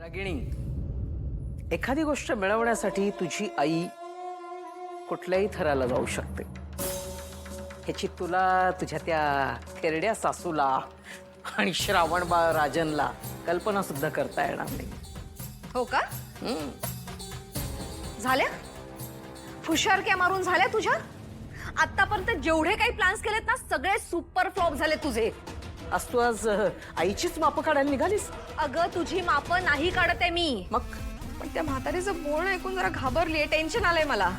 रागिणी, एखादी गोष्ट मिळवण्यासाठी तुझी आई कुठल्याही थराला जाऊ शकते. ह्याची तुला तुझ्या त्या थेरड्या सासूला आणि श्रावणबाळ राजनला कल्पना सुद्धा करता येणार नाही. हो का? झाल्या हुशारक्या मारून झाल्या तुझ्या. आतापर्यंत जेवढे काही प्लॅन्स केलेत ना सगळे सुपर फ्लॉप झाले तुझे. आज तू आईचीच मापं काढायला निघालीस. अगं तुझी मापं नाही काढत आहे मी. मग पण त्या म्हातारीचं बोलणं ऐकून जरा घाबरलीये, टेन्शन आलंय मला.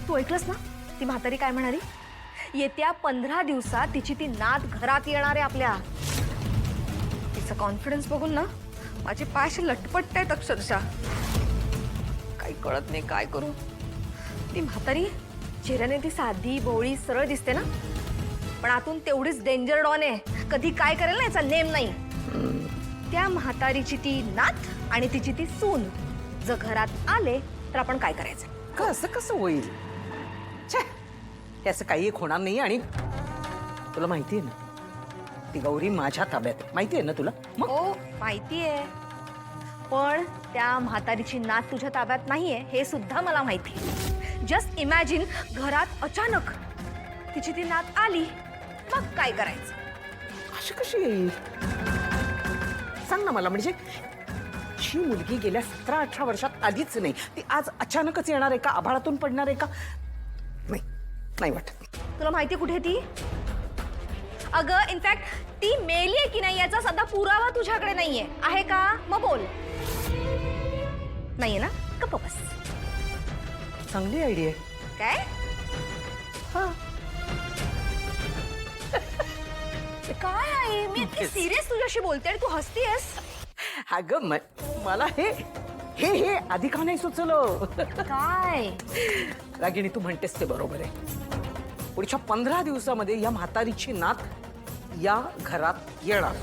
तू ऐकलंस ना ती म्हातारी काय म्हणाली? येत्या 15 दिवसात तिची ती नात घरात येणार आहे आपल्या. तिचा कॉन्फिडन्स बघून ना माझे पाय असे लटपटतायत अक्षरशः. काही कळत नाही काय करू. ती म्हातारी चेहऱ्याने ती साधी भोळी सरळ दिसते ना, पण आतून तेवढीच डेंजर डॉन आहे. कधी काय करेल ना याचा नेम नाही. त्या म्हातारीची ती नात आणि तिची ती सून जर घरात आले तर आपण काय करायचं? का असं कसं होईल? छे, हे असं काही एक होणार नाही. आणि तुला माहिती आहे ना ती गौरी माझ्या ताब्यात आहे. माहिती आहे ना तुला? मग हो माहिती आहे, पण त्या म्हातारीची नात तुझ्या ताब्यात नाहीये हे सुद्धा मला माहिती आहे. जस्ट इमॅजिन घरात अचानक तिची ती नात आली, मग काय करायचं? अशी कशी येईल सांग ना मला. म्हणजे जी मुलगी गेल्या 17-18 वर्षात आलीच नाही ती आज अचानकच येणार आहे का? आभाळातून पडणार आहे का? नाही नाही वाटत. तुला माहिती कुठे ती? अगं इनफॅक्ट ती मेली आहे की नाही याचा सध्या पुरावा तुझ्याकडे नाहीये. आहे का? मग बोल. नाहीये ना? गप्प बस. चांगली आयडिया. काय? हा, काय आहे? मी इतकी सिरियस तुझ्याशी बोलते आणि तू हसतीयस. अगं मला हे हे हे आधी का नाही सुचलं? काय? रागिणी, तू म्हणतेस ते बरोबर आहे. पुढच्या 15 दिवसामध्ये या म्हातारीची नात या घरात येणार.